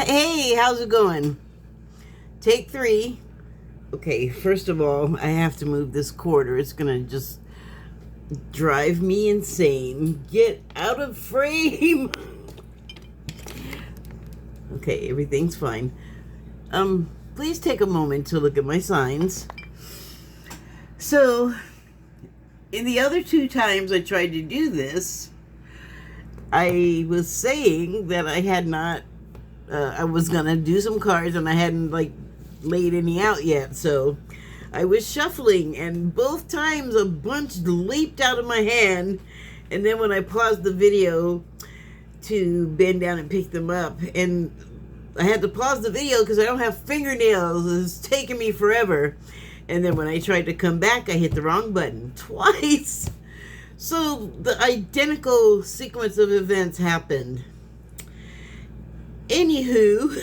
Hey, how's it going? Take three. Okay, first of all, I have to move this cord or it's gonna just drive me insane. Get out of frame! Okay, everything's fine. Please take a moment to look at my signs. So, in the other two times I tried to do this, I was saying that I had not I was gonna do some cards and I hadn't laid any out yet, so I was shuffling and both times a bunch leaped out of my hand, and then when I paused the video to bend down and pick them up, and I had to pause the video because I don't have fingernails, it's taking me forever, and then when I tried to come back I hit the wrong button twice. So the identical sequence of events happened. Anywho,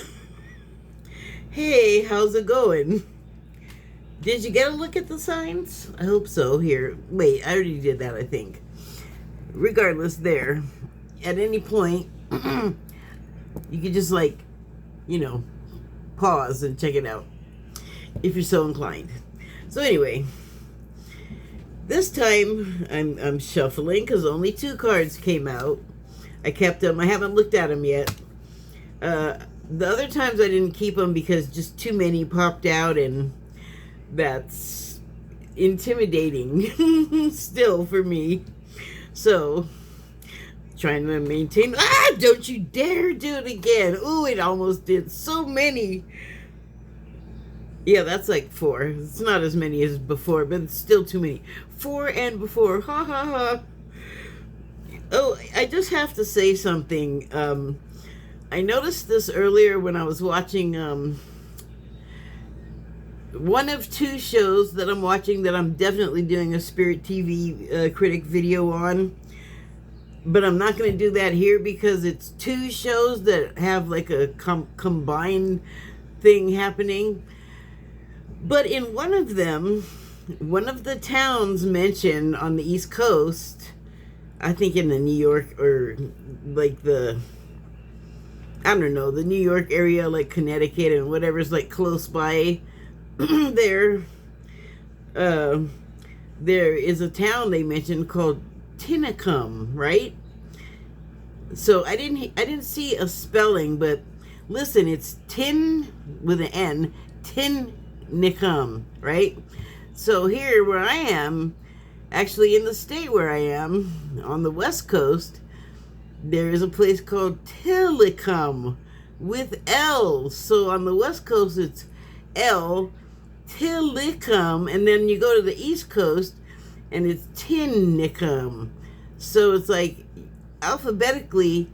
hey, how's it going? Did you get a look at the signs? I hope so. Here, wait, I already did that, I think. Regardless, there, at any point, you could just pause and check it out if you're so inclined. So anyway, this time I'm shuffling because only two cards came out. I kept them. I haven't looked at them yet. The other times I didn't keep them because just too many popped out, and that's intimidating still for me. So, trying to maintain. Don't you dare do it again. Ooh, it almost did. So many. Yeah, that's like 4. It's not as many as before, but it's still too many. 4 and before. Ha ha ha. Oh, I just have to say something. I noticed this earlier when I was watching one of 2 shows that I'm watching that I'm definitely doing a Spirit TV critic video on. But I'm not going to do that here because it's 2 shows that have like a combined thing happening. But in one of them, one of the towns mentioned on the East Coast, I think in the New York or I don't know, the New York area, like Connecticut and whatever's close by there, there is a town they mentioned called Tinicum, right? So I didn't see a spelling, but listen, it's tin with an N, Tinicum, right? So here where I am, actually in the state where I am, on the West Coast, there is a place called Tillicum with L. So on the West Coast, it's L, Tillicum, and then you go to the East Coast, and it's Tinicum. So it's alphabetically,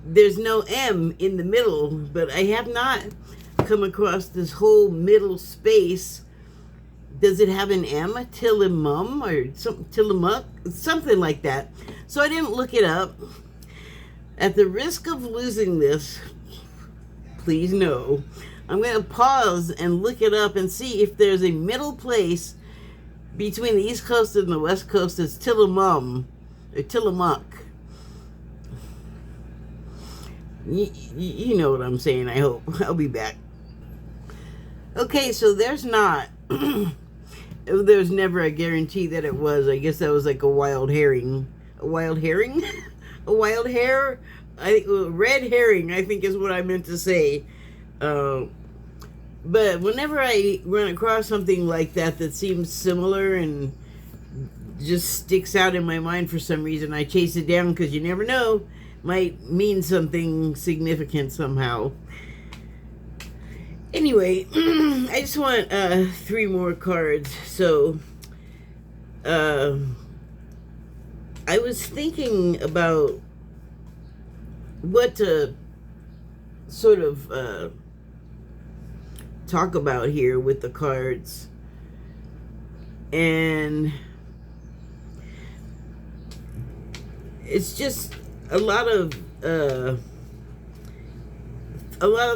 there's no M in the middle, but I have not come across this whole middle space. Does it have an M? Tillimum or Tillamuck? Something like that. So I didn't look it up. At the risk of losing this, please know, I'm going to pause and look it up and see if there's a middle place between the East Coast and the West Coast that's Tillamum or Tillamuck. You know what I'm saying, I hope. I'll be back. Okay, so there's not. There's never a guarantee that it was. I guess that was like a wild herring. A wild herring? A wild hair? Red herring, I think is what I meant to say. But whenever I run across something like that that seems similar and just sticks out in my mind for some reason, I chase it down because you never know. Might mean something significant somehow. Anyway, I just want 3 more cards. So, I was thinking about what to sort of talk about here with the cards. And it's just a lot of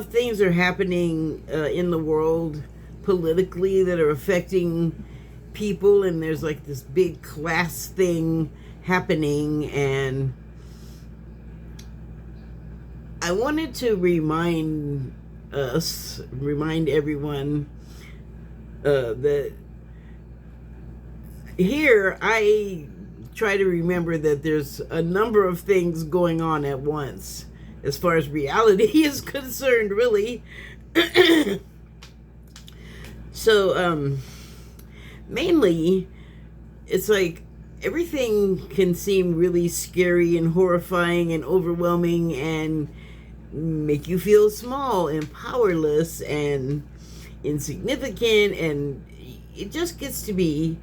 things are happening in the world politically that are affecting people, and there's this big class thing happening, and I wanted to remind everyone that here I try to remember that there's a number of things going on at once as far as reality is concerned, really. So, mainly, it's like everything can seem really scary and horrifying and overwhelming and make you feel small and powerless and insignificant, and it just gets to be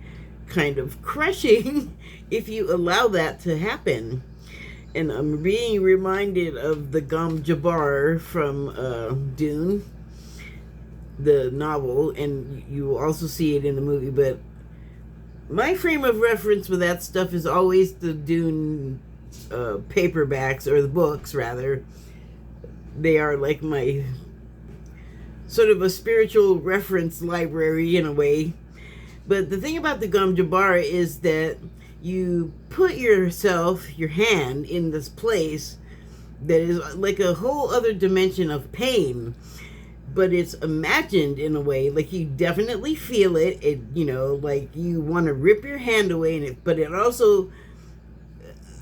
kind of crushing if you allow that to happen. And I'm being reminded of the Gom Jabbar from Dune, the novel, and you will also see it in the movie. But my frame of reference with that stuff is always the Dune paperbacks, or the books rather. They are like my sort of a spiritual reference library in a way. But the thing about the Gom Jabbar is that you put your hand in this place that is like a whole other dimension of pain, but it's imagined in a way, like you definitely feel it, like you want to rip your hand away, but it also,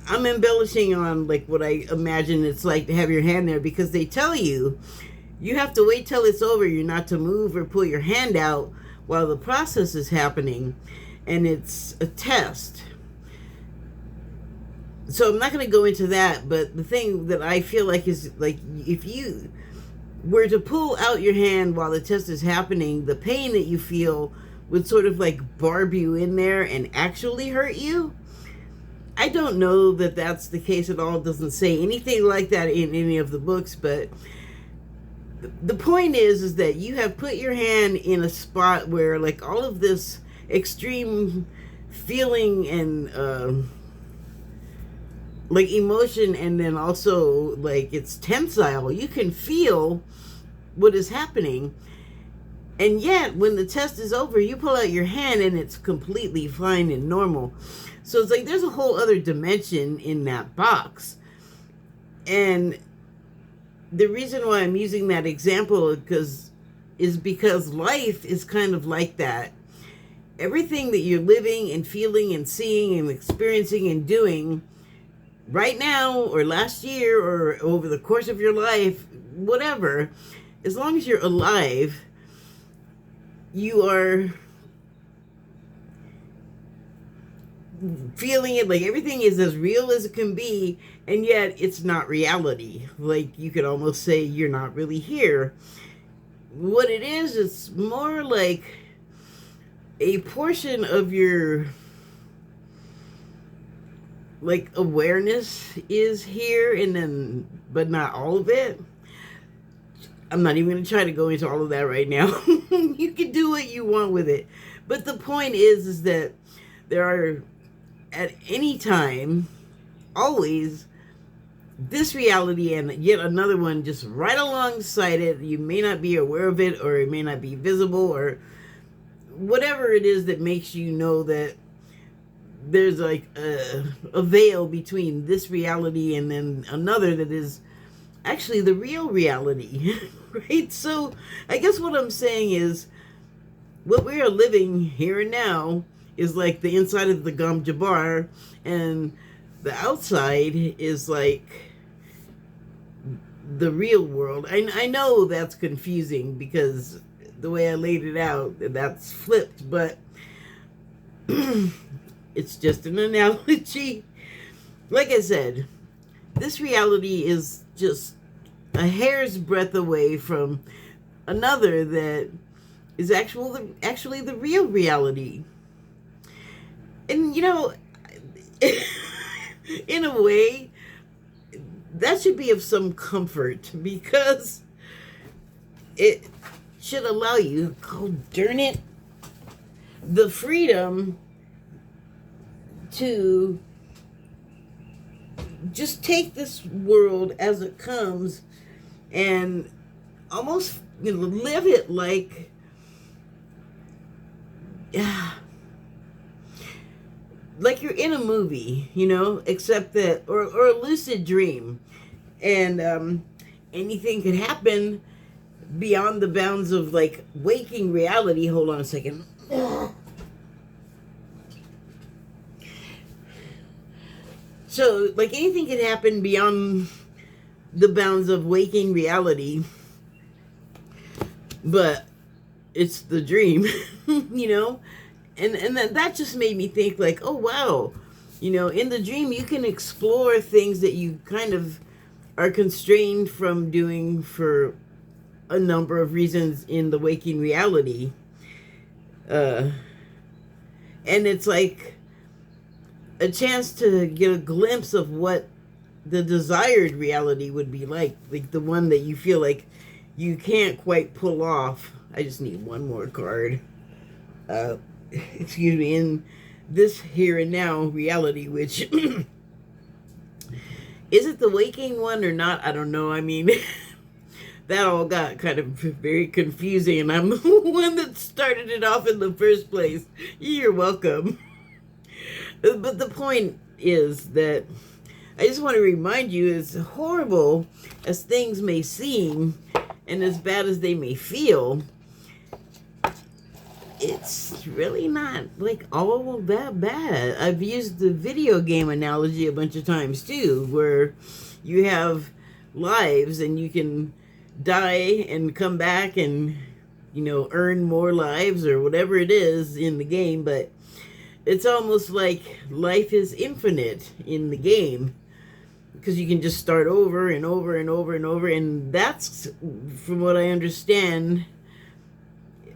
I'm embellishing on like what I imagine it's like to have your hand there, because they tell you have to wait till it's over. You're not to move or pull your hand out while the process is happening, and it's a test. So I'm not going to go into that, but the thing that I feel like is, like, if you were to pull out your hand while the test is happening, the pain that you feel would sort of like barb you in there and actually hurt you. I don't know that that's the case at all. It doesn't say anything like that in any of the books, but the point is that you have put your hand in a spot where like all of this extreme feeling and like emotion, and then also like it's tensile. You can feel what is happening, and yet when the test is over, you pull out your hand and it's completely fine and normal. So it's like there's a whole other dimension in that box. And the reason why I'm using that example is because life is kind of like that. Everything that you're living and feeling and seeing and experiencing and doing right now or last year or over the course of your life, whatever, as long as you're alive, you are feeling it. Like everything is as real as it can be, and yet it's not reality. Like you could almost say you're not really here. What it is, it's more like a portion of your like awareness is here, and then but not all of it. I'm not even going to try to go into all of that right now. You can do what you want with it, but the point is that there are at any time always this reality and yet another one just right alongside it. You may not be aware of it, or it may not be visible, or whatever it is that makes you know that there's like a veil between this reality and then another that is actually the real reality. Right? So I guess what I'm saying is what we are living here and now is like the inside of the Gom Jabbar, and the outside is like the real world. I know that's confusing because the way I laid it out, that's flipped, but it's just an analogy. Like I said, this reality is just a hair's breadth away from another that is actually the real reality. And in a way, that should be of some comfort, because it should allow you, oh darn it, the freedom to just take this world as it comes and almost live it like you're in a movie, except that, or a lucid dream. And anything could happen beyond the bounds of like waking reality. Hold on a second. So, like, anything could happen beyond the bounds of waking reality, but it's the dream, you know? And that just made me think, like, oh, wow. You know, in the dream, you can explore things that you kind of are constrained from doing for a number of reasons in the waking reality. And it's like a chance to get a glimpse of what the desired reality would be like the one that you feel like you can't quite pull off. I just need one more card. Excuse me. In this here and now reality, which is it the waking one or not? I don't know. I mean, that all got kind of very confusing, and I'm the one that started it off in the first place. You're welcome. But the point is that I just want to remind you, as horrible as things may seem and as bad as they may feel, it's really not like all that bad. I've used the video game analogy a bunch of times too, where you have lives and you can die and come back and, you know, earn more lives or whatever it is in the game, but it's almost like life is infinite in the game because you can just start over and over and over and over. And that's, from what I understand,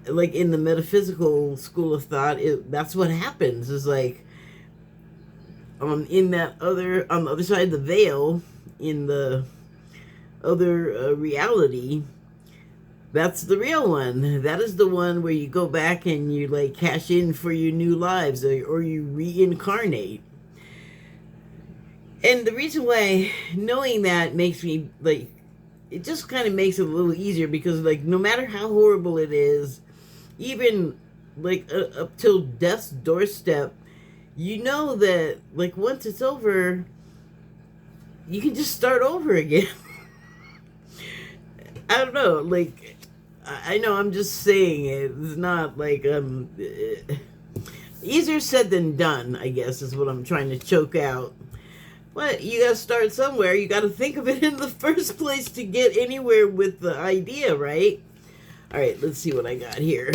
like in the metaphysical school of thought, that's what happens. Is like in that other, on the other side of the veil, in the other reality, that's the real one. That is the one where you go back and you like cash in for your new lives, or you reincarnate. And the reason why knowing that makes me like, it just kind of makes it a little easier, because like no matter how horrible it is, even like up till death's doorstep, you know that like once it's over, you can just start over again. I don't know, like, I know I'm just saying it. It's not like easier said than done, I guess, is what I'm trying to choke out. But you gotta start somewhere. You gotta think of it in the first place to get anywhere with the idea, right? All right, let's see what I got here.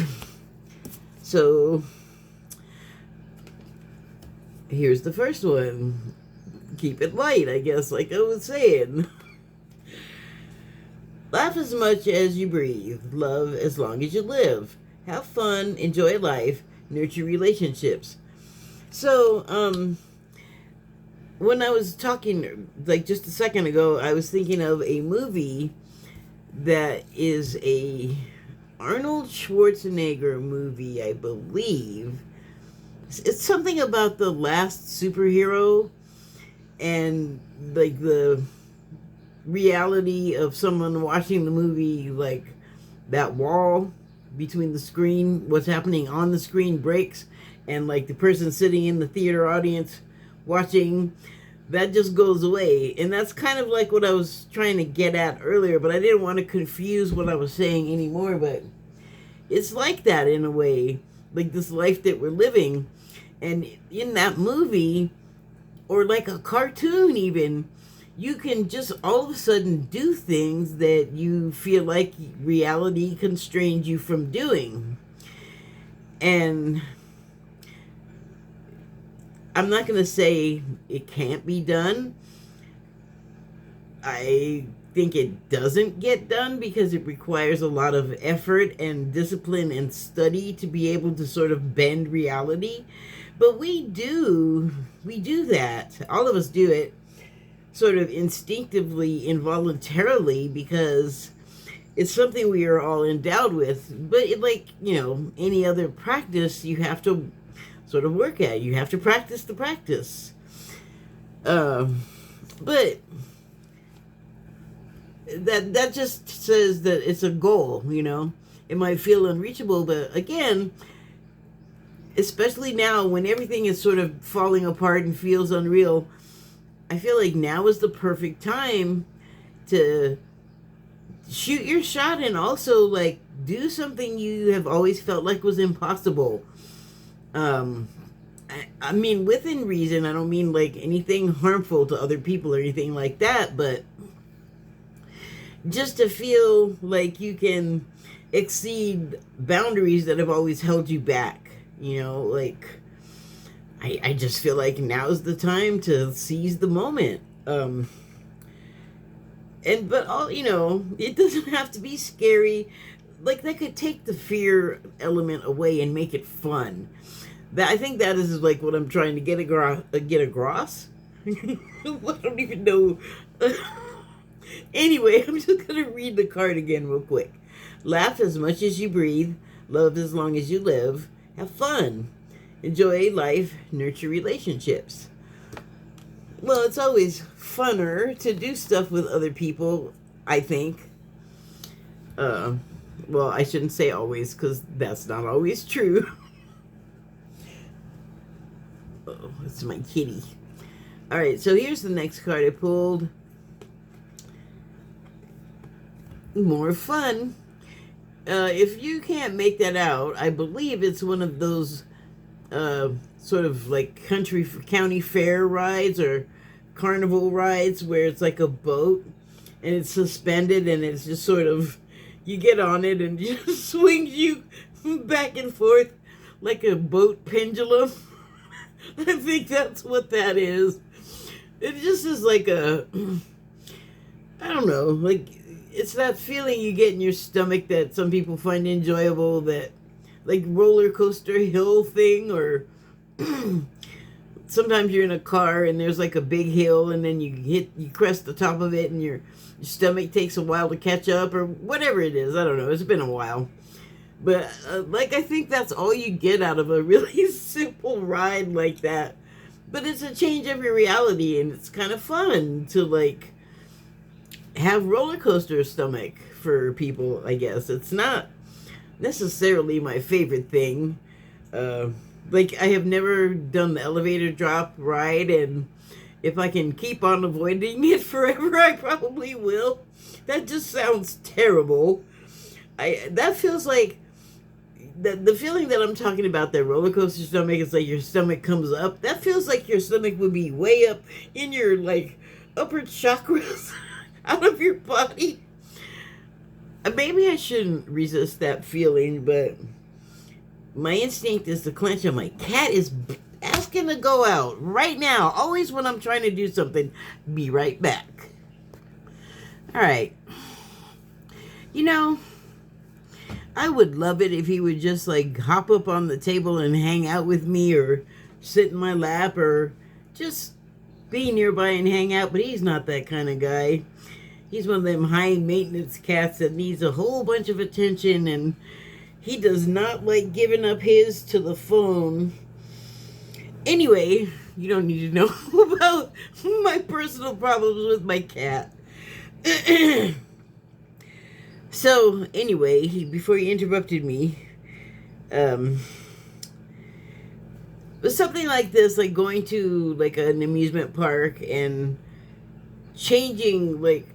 So here's the first one. Keep it light, I guess, like I was saying. Laugh as much as you breathe. Love as long as you live. Have fun. Enjoy life. Nurture relationships. So, when I was talking, like just a second ago, I was thinking of a movie that is a Arnold Schwarzenegger movie, I believe. It's something about the last superhero and like the reality of someone watching the movie, like that wall between the screen, what's happening on the screen breaks, and like the person sitting in the theater audience watching, that just goes away. And that's kind of like what I was trying to get at earlier, but I didn't want to confuse what I was saying anymore. But it's like that in a way, like this life that we're living. And in that movie, or like a cartoon even, you can just all of a sudden do things that you feel like reality constrains you from doing. And I'm not going to say it can't be done. I think it doesn't get done because it requires a lot of effort and discipline and study to be able to sort of bend reality. But we do that. All of us do it sort of instinctively, involuntarily, because it's something we are all endowed with. But it, like, you know, any other practice, you have to sort of work at. You have to practice the practice. But that just says that it's a goal, you know. It might feel unreachable, but again, especially now when everything is sort of falling apart and feels unreal, I feel like now is the perfect time to shoot your shot and also like do something you have always felt like was impossible. Um, I mean, within reason. I don't mean like anything harmful to other people or anything like that, but just to feel like you can exceed boundaries that have always held you back. You know, like I just feel like now's the time to seize the moment. And but all, you know, it doesn't have to be scary. Like that could take the fear element away and make it fun. That, I think that is like what I'm trying to get across. I don't even know. Anyway, I'm just gonna read the card again real quick. Laugh as much as you breathe. Love as long as you live. Have fun. Enjoy life. Nurture relationships. Well, it's always funner to do stuff with other people, I think. Well, I shouldn't say always, because that's not always true. Oh, it's my kitty. All right, so here's the next card I pulled. More fun. If you can't make that out, I believe it's one of those sort of like county fair rides or carnival rides where it's like a boat and it's suspended and it's just sort of, you get on it and it just swings you back and forth like a boat pendulum. I think that's what that is. It just is like a, I don't know, like it's that feeling you get in your stomach that some people find enjoyable, that like roller coaster hill thing, or sometimes you're in a car and there's like a big hill and then you crest the top of it and your stomach takes a while to catch up, or whatever it is. I don't know. It's been a while. But like I think that's all you get out of a really simple ride like that. But it's a change of your reality, and it's kind of fun to like have roller coaster stomach for people, I guess. It's not necessarily my favorite thing. Like I have never done the elevator drop ride, and if I can keep on avoiding it forever, I probably will. That just sounds terrible. That feels like the feeling that I'm talking about, that roller coaster stomach, is like your stomach comes up. That feels like your stomach would be way up in your like upper chakras out of your body. Maybe I shouldn't resist that feeling, but my instinct is to clench on. My cat is asking to go out right now. Always when I'm trying to do something. Be right back. All right. You know, I would love it if he would just like hop up on the table and hang out with me, or sit in my lap, or just be nearby and hang out, but he's not that kind of guy. He's one of them high maintenance cats that needs a whole bunch of attention, and he does not like giving up his to the phone. Anyway, you don't need to know about my personal problems with my cat. So, anyway, before he interrupted me, but something like this, like going to like an amusement park and changing like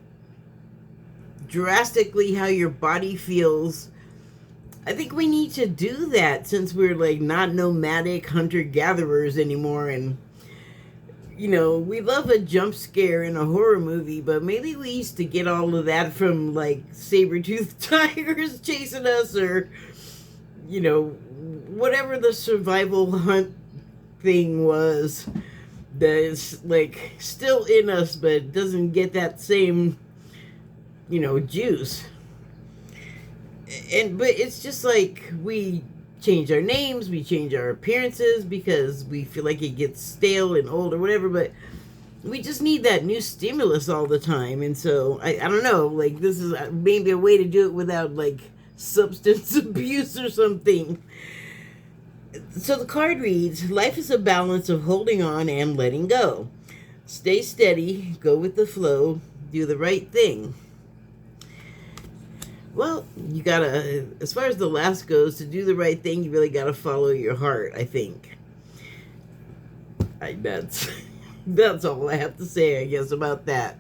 drastically how your body feels. I think we need to do that, since we're like not nomadic hunter-gatherers anymore. And you know, we love a jump scare in a horror movie, but maybe we used to get all of that from like saber-toothed tigers chasing us, or you know, whatever the survival hunt thing was that is like still in us but doesn't get that same, you know, juice. But it's just like we change our names, we change our appearances because we feel like it gets stale and old or whatever, but we just need that new stimulus all the time. And so I don't know, like this is maybe a way to do it without like substance abuse or something. So the card reads, life is a balance of holding on and letting go. Stay steady, go with the flow, do the right thing. Well, you gotta, as far as the last goes, to do the right thing, you really gotta follow your heart, I think. That's all I have to say, I guess, about that.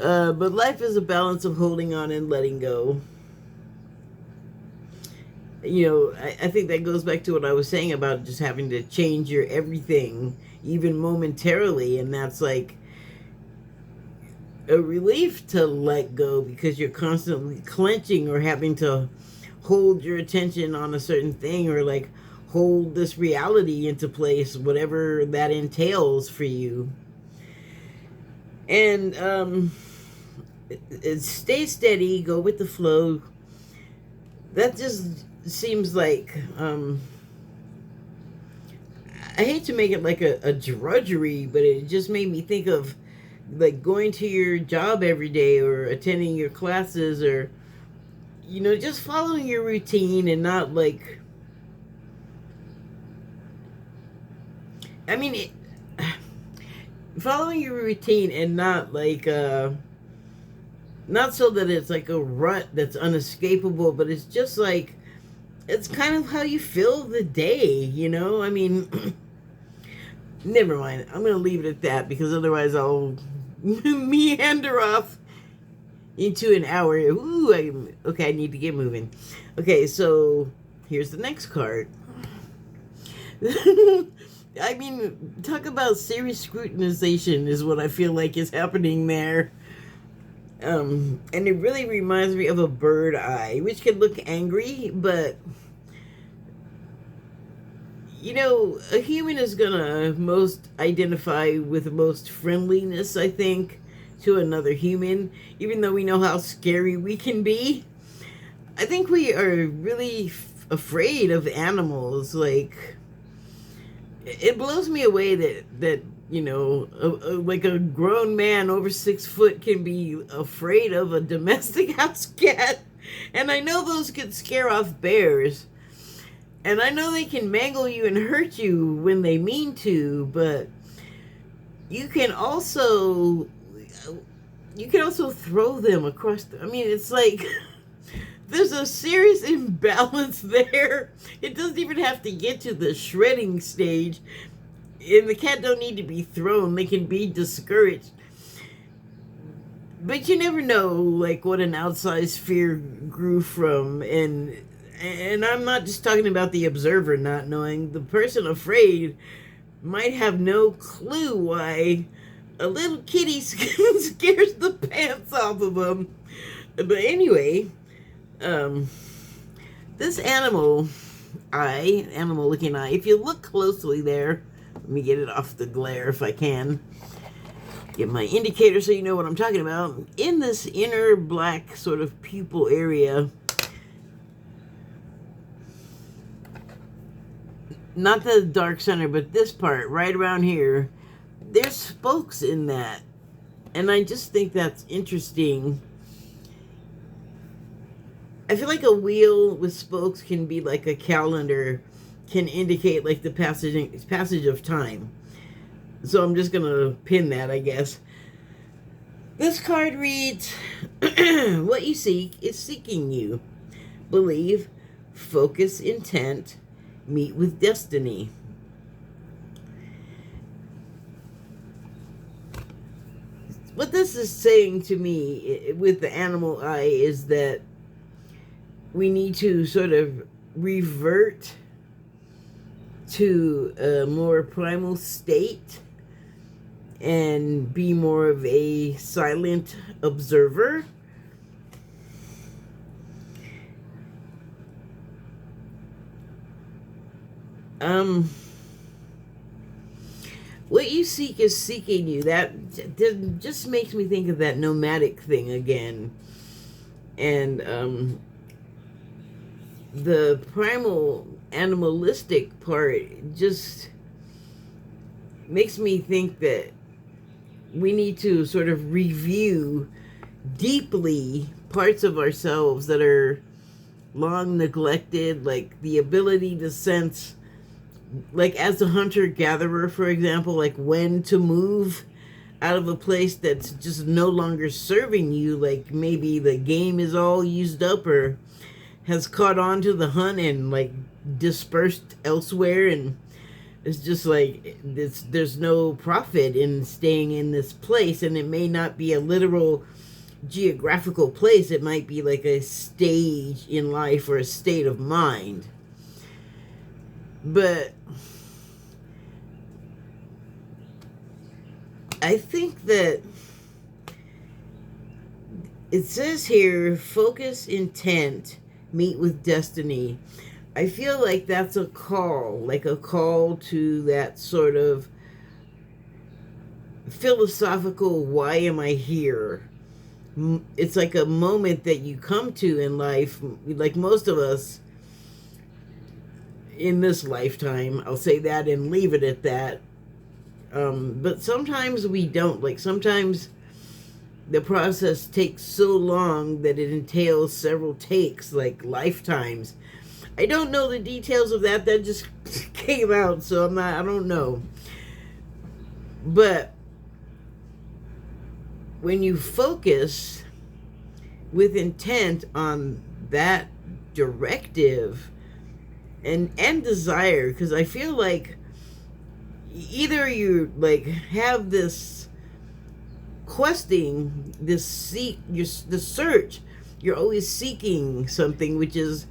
But life is a balance of holding on and letting go. I think that goes back to what I was saying about just having to change your everything, even momentarily. And that's like a relief to let go because you're constantly clenching or having to hold your attention on a certain thing or like hold this reality into place, whatever that entails for you. And stay steady, go with the flow. That just seems like I hate to make it like a drudgery, but it just made me think of like going to your job every day or attending your classes or just following your routine and not like I mean it, following your routine and not like not so that it's like a rut that's unescapable, but it's just like it's kind of how you feel the day, I mean never mind, I'm gonna leave it at that because otherwise I'll meander off into an hour. Okay, I need to get moving. Okay, so here's the next card. I mean, talk about serious scrutinization is what I feel like is happening there. And it really reminds me of a bird eye, which can look angry, but a human is gonna most identify with most friendliness, I think, to another human, even though we know how scary we can be. I think we are really afraid of animals. Like, it blows me away that like a grown man over 6 foot can be afraid of a domestic house cat. And I know those could scare off bears. And I know they can mangle you and hurt you when they mean to, but you can also throw them across I mean, it's like there's a serious imbalance there. It doesn't even have to get to the shredding stage. And the cat don't need to be thrown. They can be discouraged. But you never know, like, what an outsized fear grew from. And I'm not just talking about the observer not knowing. The person afraid might have no clue why a little kitty scares the pants off of them. But anyway, this animal looking eye, if you look closely there, let me get it off the glare if I can. Get my indicator so you know what I'm talking about. In this inner black sort of pupil area, not the dark center, but this part right around here, there's spokes in that. And I just think that's interesting. I feel like a wheel with spokes can be like a calendar, can indicate like the passage of time. So I'm just going to pin that, I guess. This card reads, what you seek is seeking you. Believe, focus, intent, meet with destiny. What this is saying to me with the animal eye is that we need to sort of revert to a more primal state and be more of a silent observer. What you seek is seeking you. That just makes me think of that nomadic thing again. And the primal animalistic part just makes me think that we need to sort of review deeply parts of ourselves that are long neglected, like the ability to sense, like as a hunter-gatherer, for example, like when to move out of a place that's just no longer serving you, like maybe the game is all used up or has caught on to the hunt and like dispersed elsewhere, and It's just like there's no profit in staying in this place, and it may not be a literal geographical place. It might be like a stage in life or a state of mind. But I think that it says here, focus, intent, meet with destiny. I feel like that's a call to that sort of philosophical, why am I here? It's like a moment that you come to in life, like most of us in this lifetime. I'll say that and leave it at that. But sometimes we don't. Like sometimes the process takes so long that it entails several takes, like lifetimes. I don't know the details of that. That just came out, so I don't know. But when you focus with intent on that directive and desire, because I feel like either you like have this questing, this search, you're always seeking something, which is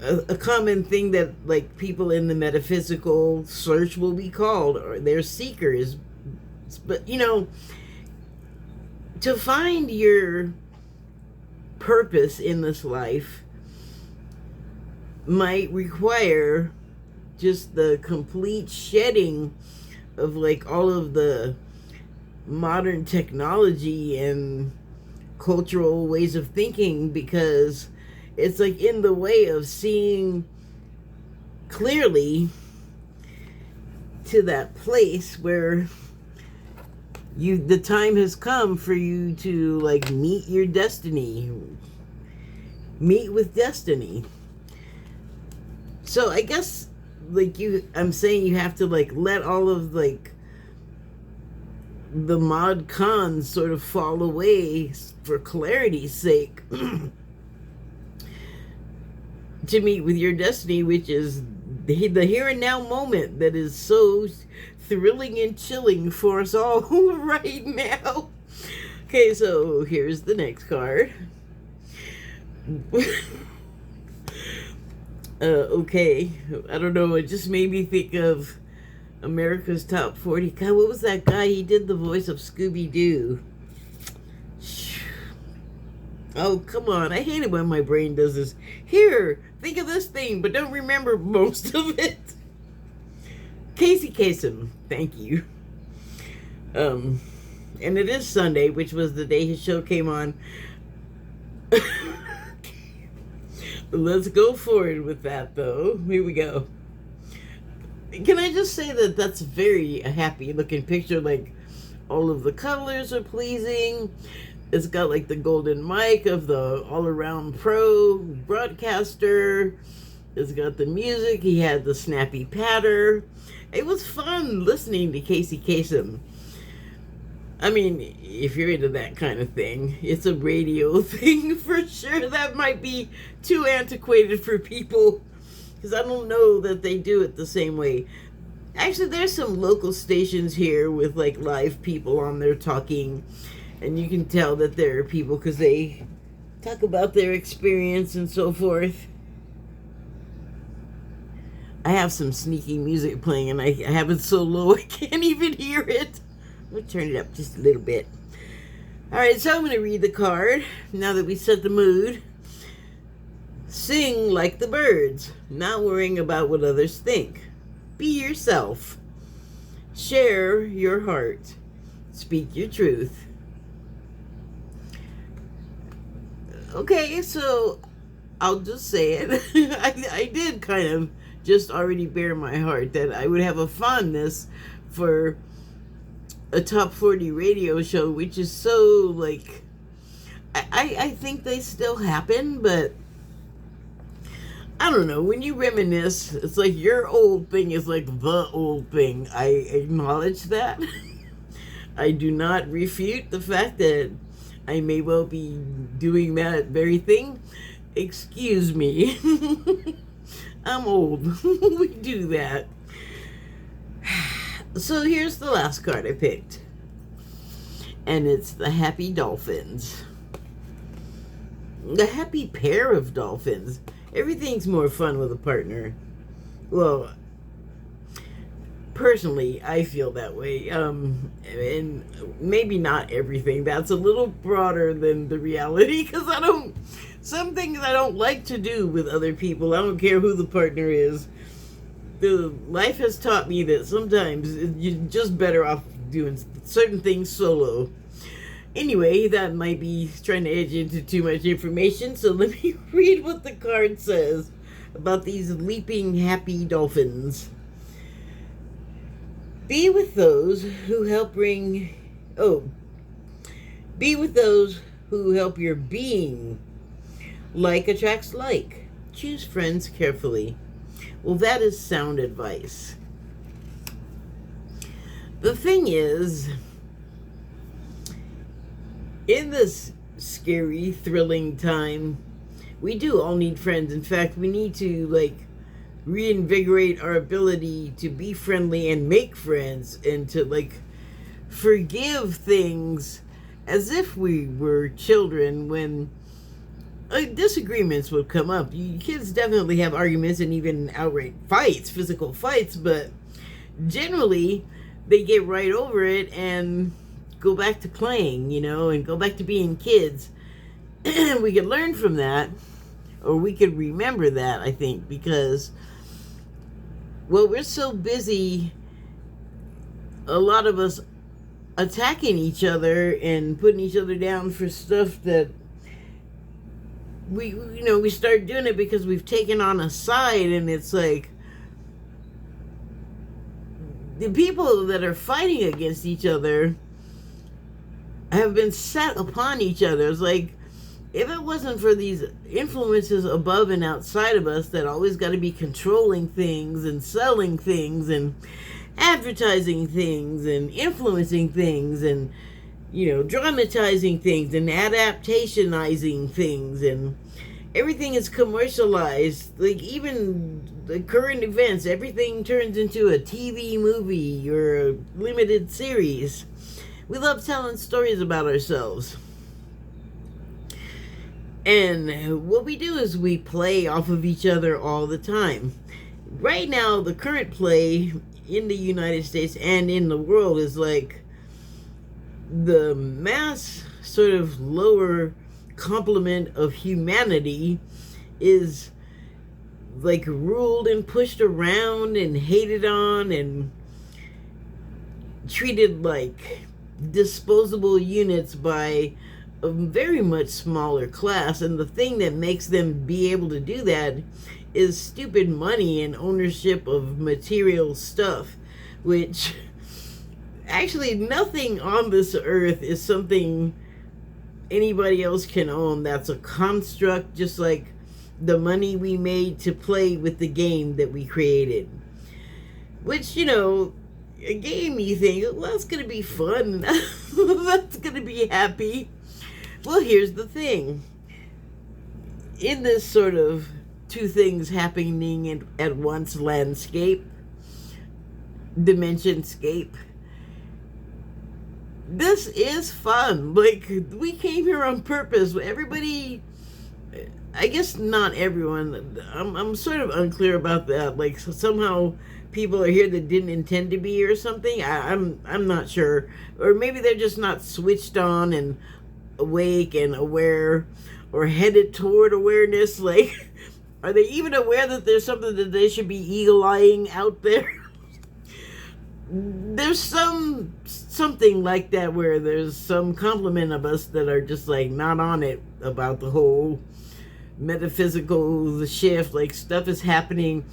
a common thing that like people in the metaphysical search will be called, or they're seekers. But to find your purpose in this life might require just the complete shedding of like all of the modern technology and cultural ways of thinking, because it's like in the way of seeing clearly to that place where the time has come for you to like meet your destiny, meet with destiny. So I guess like I'm saying you have to like let all of like the mod cons sort of fall away for clarity's sake to meet with your destiny, which is the here and now moment that is so thrilling and chilling for us all right now. Okay, so here's the next card. Okay, I don't know, it just made me think of America's Top 40. God, what was that guy? He did the voice of Scooby-Doo. Oh, come on. I hate it when my brain does this. Here, think of this thing, but don't remember most of it. Casey Kasem, thank you. And it is Sunday, which was the day his show came on. Let's go forward with that, though. Here we go. Can I just say that that's very a happy looking picture? Like, all of the colors are pleasing. It's got like the golden mic of the all-around pro broadcaster. It's got the music. He had the snappy patter. It was fun listening to Casey Kasem. I mean, if you're into that kind of thing, it's a radio thing for sure. That might be too antiquated for people, because I don't know that they do it the same way. Actually, there's some local stations here with like live people on there talking, and you can tell that there are people because they talk about their experience and so forth. I have some sneaky music playing, and I have it so low I can't even hear it. I'm going to turn it up just a little bit. Alright, so I'm going to read the card now that we set the mood. Sing like the birds, not worrying about what others think. Be yourself. Share your heart. Speak your truth. Okay, so I'll just say it. I did kind of just already bare my heart that I would have a fondness for a top 40 radio show, which is so like I think they still happen, but I don't know, when you reminisce, it's like your old thing is like the old thing. I acknowledge that. I do not refute the fact that I may well be doing that very thing. Excuse me. I'm old. We do that. So here's the last card I picked. And it's the happy dolphins. The happy pair of dolphins. Everything's more fun with a partner. Well, personally, I feel that way. And maybe not everything. That's a little broader than the reality, because some things I don't like to do with other people. I don't care who the partner is. Life has taught me that sometimes you're just better off doing certain things solo. Anyway, that might be trying to edge into too much information, so let me read what the card says about these leaping happy dolphins. Be with those who help your being. Like attracts like. Choose friends carefully. Well, that is sound advice. The thing is, in this scary, thrilling time, we do all need friends. In fact, we need to, reinvigorate our ability to be friendly and make friends and to, forgive things as if we were children when disagreements would come up. Kids definitely have arguments and even outright fights, physical fights, but generally they get right over it and go back to playing, and go back to being kids. We could learn from that, or we could remember that, I think, because, well, we're so busy, a lot of us, attacking each other and putting each other down for stuff that we start doing it because we've taken on a side, and it's like the people that are fighting against each other have been set upon each other. It's like, if it wasn't for these influences above and outside of us that always got to be controlling things and selling things and advertising things and influencing things and dramatizing things and adaptationizing things, and everything is commercialized. Like, even the current events, everything turns into a TV movie or a limited series. We love telling stories about ourselves. And what we do is we play off of each other all the time. Right now, the current play in the United States and in the world is like the mass sort of lower complement of humanity is ruled and pushed around and hated on and treated like disposable units by a very much smaller class. And the thing that makes them be able to do that is stupid money and ownership of material stuff, which actually nothing on this earth is something anybody else can own. That's a construct, just like the money we made to play with the game that we created. Which, a game, you think, well, that's going to be fun. That's going to be happy. Well, here's the thing. In this sort of two things happening at once landscape, dimensionscape, this is fun. We came here on purpose. Everybody, I guess not everyone. I'm sort of unclear about that. Somehow people are here that didn't intend to be here or something. I'm not sure. Or maybe they're just not switched on and awake and aware or headed toward awareness. Are they even aware that there's something that they should be eagle-eyeing out there? There's something like that, where there's some complement of us that are just not on it about the whole metaphysical shift. Stuff is happening,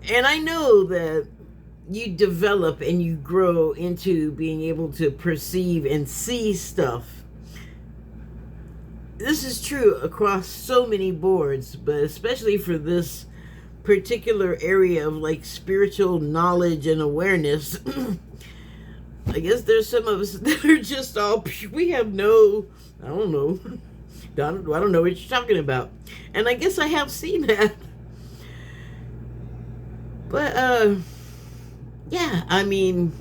and I know that you develop and you grow into being able to perceive and see stuff. This is true across so many boards, but especially for this particular area of spiritual knowledge and awareness. I guess there's some of us that are just we have no, I don't know what you're talking about. And I guess I have seen that. But yeah, I mean,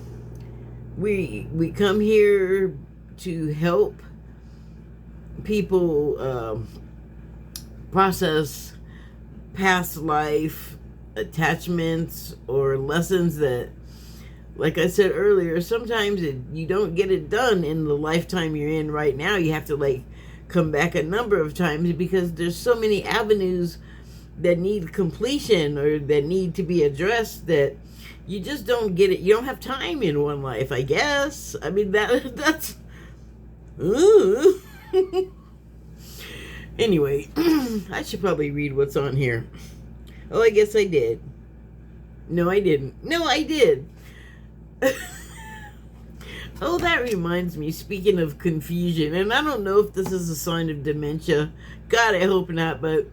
we come here to help people process past life attachments or lessons that, like I said earlier, sometimes you don't get it done in the lifetime you're in right now. You have to like come back a number of times because there's so many avenues that need completion or that need to be addressed that you just don't get it. You don't have time in one life, I guess. I mean that's anyway, I should probably read what's on here. Oh, I guess I did. No, I didn't. No, I did. Oh, that reminds me, speaking of confusion, and I don't know if this is a sign of dementia. God, I hope not, but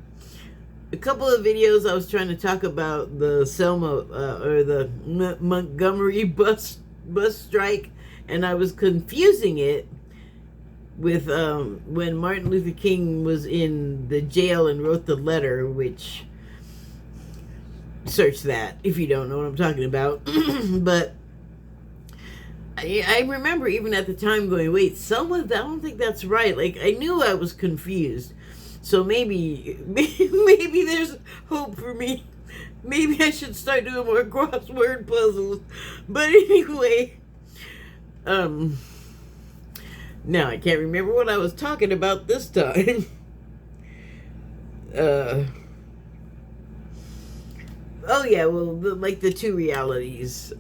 a couple of videos I was trying to talk about the Selma or the Montgomery bus strike, and I was confusing it with when Martin Luther King was in the jail and wrote the letter, which, search that if you don't know what I'm talking about. But I remember even at the time going, wait, Selma, I don't think that's right. Like, I knew I was confused. So maybe there's hope for me. Maybe I should start doing more crossword puzzles. But anyway, now I can't remember what I was talking about this time. Oh yeah, well, like the two realities.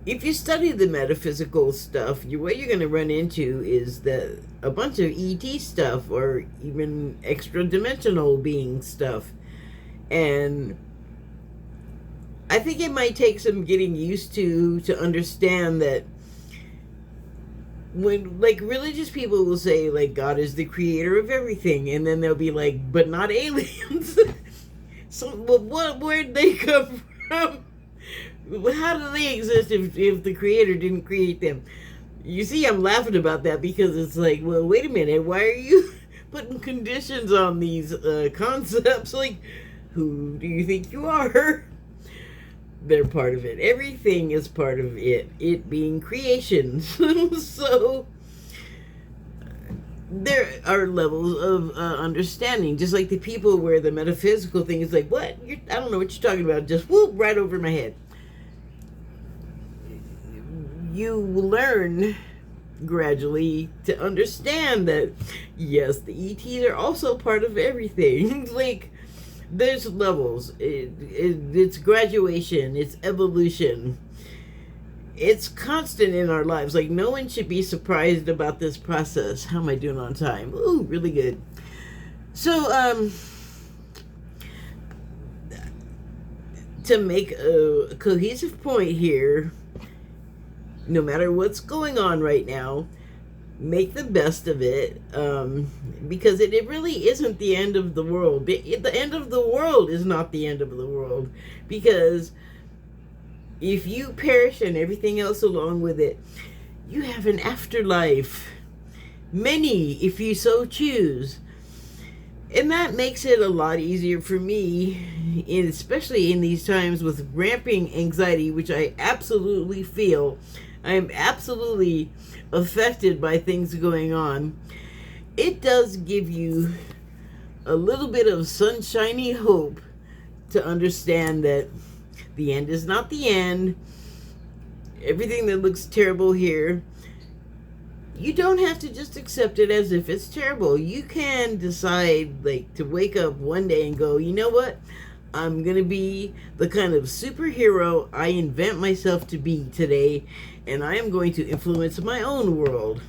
If you study the metaphysical stuff, what you're going to run into is that a bunch of ET stuff or even extra dimensional being stuff. And I think it might take some getting used to understand that when, like, religious people will say, like, God is the creator of everything, and then they'll be like, but not aliens. So, well, where'd they come from? How do they exist if the creator didn't create them? You see, I'm laughing about that because it's like, well, wait a minute, why are you putting conditions on these concepts? Like, who do you think you are? They're part of it. Everything is part of it being creation. So there are levels of understanding, just like the people where the metaphysical thing is like, what? I don't know what you're talking about. Just whoop, right over my head. You learn gradually to understand that, yes, the ETs are also part of everything. Like, there's levels. It's graduation. It's evolution. It's constant in our lives. Like, no one should be surprised about this process. How am I doing on time? Ooh, really good. So, to make a cohesive point here, no matter what's going on right now, make the best of it, because it really isn't the end of the world. The end of the world is not the end of the world, because if you perish and everything else along with it, you have an afterlife. Many, if you so choose. And that makes it a lot easier for me, especially in these times with ramping anxiety, which I absolutely feel. I am absolutely affected by things going on. It does give you a little bit of sunshiny hope to understand that the end is not the end. Everything that looks terrible here, you don't have to just accept it as if it's terrible. You can decide, like, to wake up one day and go, you know what? I'm going to be the kind of superhero I invent myself to be today, and I am going to influence my own world.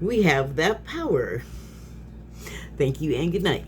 We have that power. Thank you and good night.